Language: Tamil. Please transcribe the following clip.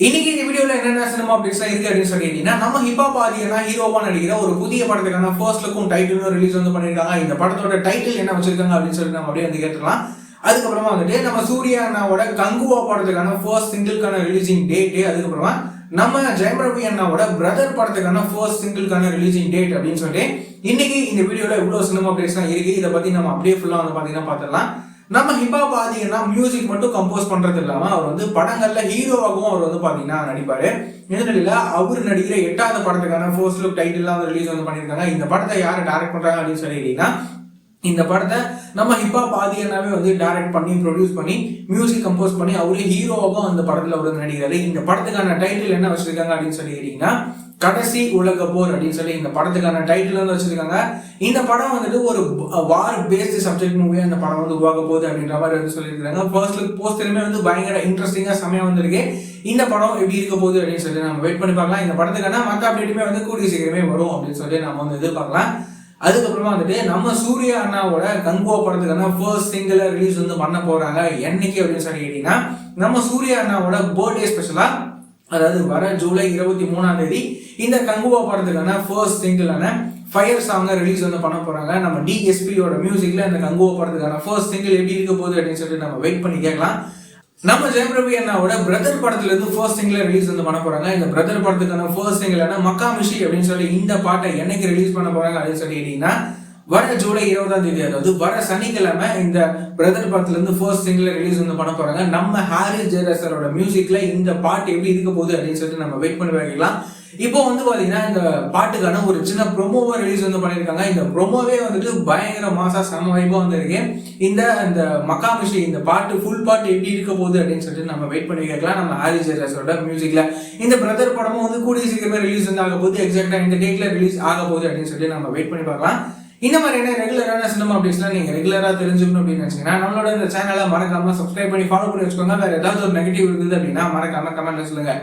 இன்னைக்கு இந்த வீடியோல என்னென்ன சினிமா அப்டேட்ஸ் இருக்கு அப்படின்னு சொல்லிட்டீங்கன்னா, நம்ம ஹிப்ஹாப் ஆதியனா ஹீரோவா நடிக்கிற ஒரு புதிய படத்துக்கான ஃபர்ஸ்ட் லுக்கும் டைட்டிலும் ரிலீஸ் பண்ணிருக்காங்க. இந்த படத்தோட டைட்டில் என்ன வச்சிருக்காங்க அப்படின்னு சொல்லிட்டு நம்ம அப்படியே கேட்டுக்கலாம். அதுக்கப்புறமா நம்ம சூர்யா அண்ணாவோட கங்குவா படத்துக்கான ஃபர்ஸ்ட் சிங்கிள்கான ரிலீசிங் டேட், அதுக்கப்புறமா நம்ம ஜெயம் ரவி அண்ணாவோட பிரதர் படத்துக்கான ஃபர்ஸ்ட் சிங்கிள்கான ரிலீசிங் டேட் அப்படின்னு சொல்லிட்டு இன்னைக்கு இந்த வீடியோல இவ்வளவு சினிமா அப்டேட்ஸ் இருக்கு. இதை பத்தி நம்ம அப்படியே ஃபுல்லா பாத்தீங்கன்னா பாத்துடலாம். நம்ம ஹிப்ஹாப் ஆதியனா மியூசிக் மட்டும் கம்போஸ் பண்றது இல்லாம அவர் படங்கள்ல ஹீரோவாகவும் அவர் பாத்தீங்கன்னா நடிப்பாரு. இந்த நிலையில அவர் நடிக்கிற 8வது படத்துக்கான ஃபர்ஸ்ட் லுக் டைட்டில்லாம் ரிலீஸ் பண்ணிருக்காங்க. இந்த படத்தை யாரு டைரக்ட் பண்றாங்க அப்படின்னு சொல்லிட்டீங்கன்னா, இந்த படத்தை நம்ம ஹிப்ஹாப் ஆதியனாவே டைரக்ட் பண்ணி ப்ரொடியூஸ் பண்ணி மியூசிக் கம்போஸ் பண்ணி அவரே ஹீரோவாகவும் அந்த படத்துல அவர் நடிக்கிறாரு. இந்த படத்துக்கான டைட்டில் என்ன வச்சிருக்காங்க அப்படின்னு சொல்லிட்டீங்கன்னா, கடைசி உலக போர் அப்படின்னு சொல்லி இந்த படத்துக்கான டைட்டில் வச்சிருக்காங்க. இந்த படம் ஒரு வார் பேஸ்ட் சப்ஜெக்ட் மூவியா இந்த படம் உருவாக போகுது அப்படின்ற மாதிரி சொல்லியிருக்காங்க. ஃபர்ஸ்ட் லுக் போஸ்டருமே பயங்கர இன்ட்ரெஸ்டிங்கா செமையா வந்திருக்கு. இந்த படம் எப்படி இருக்க போகுது அப்படின்னு சொல்லி நம்ம வெயிட் பண்ணி பார்க்கலாம். இந்த படத்துக்கான மற்ற அப்டேட்டுமே கூடிய சீக்கிரமே வரும் அப்படின்னு சொல்லி நம்ம எதிர்பார்க்கலாம். அதுக்கப்புறமா நம்ம சூர்யா அண்ணாவோட கங்குவா படத்துக்கான ஃபர்ஸ்ட் சிங்கிள் ரிலீஸ் பண்ண போறாங்க. என்னைக்கு அப்படின்னு சொல்லி கேட்டீங்கன்னா, நம்ம சூர்யா அண்ணாவோட பர்த்டே ஸ்பெஷலா, அதாவது வர ஜூலை 23ஆம் தேதி இந்த கங்குவா படத்துக்கான ஃபர்ஸ்ட் சிங்கிளான ஃபயர் சாங்கை ரிலீஸ் பண்ண போறாங்க. நம்ம டிஎஸ்பியோட மியூசிக்ல இந்த கங்குவா படத்துக்கான ஃபர்ஸ்ட் சிங்கிள் எப்படி இருக்க போகுது அப்படின்னு சொல்லிட்டு நம்ம வெயிட் பண்ணி கேட்கலாம். நம்ம ஜெயம் ரவி அண்ணாவோட பிரதர் படத்துல இருந்து ஃபர்ஸ்ட் சிங்கிள் ரிலீஸ் பண்ண போறாங்க. இந்த பிரதர் படத்துக்கான ஃபர்ஸ்ட் சிங்கிளான மக்காமிஷி அப்படின்னு சொல்லி இந்த பாட்டை என்னைக்கு ரிலீஸ் பண்ண போறாங்க அப்படின்னு சொல்லிட்டீங்கன்னா, வர ஜூலை 20ஆம் தேதி, அதாவது வர சனிக்கிழமை இந்த பிரதர் படத்துல இருந்து ஃபர்ஸ்ட் சிங்கிள் ரிலீஸ் பண்ண போறாங்க. நம்ம ஹாரிஸ் ஜெயராஜரோட மியூசிக்ல இந்த பாட்டு எப்படி இருக்க போகுது அப்படின்னு சொல்லிட்டு நம்ம வெயிட் பண்ணி வைக்கலாம். இப்போ பாத்தீங்கன்னா இந்த பாட்டுக்கான ஒரு சின்ன ப்ரோமோவை ரிலீஸ் பண்ணிருக்காங்க. இந்த ப்ரோமோவே பயங்கர மாசா செம வைபா வந்திருக்கு. இந்த மக்காமிஷி இந்த பாட்டு ஃபுல் பாட்டு எப்படி இருக்க போகுது அப்படின்னு சொல்லிட்டு நம்ம வெயிட் பண்ணி கேட்கலாம். நம்ம ஹாரிஸ் ஜெயராஜரோட மியூசிக்ல இந்த பிரதர் படமும் கூடிய சீக்கிரமே ரிலீஸ் ஆக போகுது. எக்ஸாக்டா இந்த டேட்ல ரிலீஸ் ஆக போகுது அப்படின்னு சொல்லிட்டு நம்ம வெயிட் பண்ணி பார்க்கலாம். இந்த மாதிரியான ரெகுலரான சினிமா அப்டேட்ஸ்லாம் நீங்க ரெகுலரா தெரிஞ்சுக்கணும் அப்படின்னு நினைச்சீங்கன்னா, நம்மளோட இந்த சேனலை மறக்காம சப்ஸ்கிரைப் பண்ணி ஃபாலோ பண்ணி வச்சுக்கோங்க. வேற ஏதாவது ஒரு நெகட்டிவ் இருக்குது அப்படின்னா மறக்காம கமெண்ட்ல சொல்லுங்க.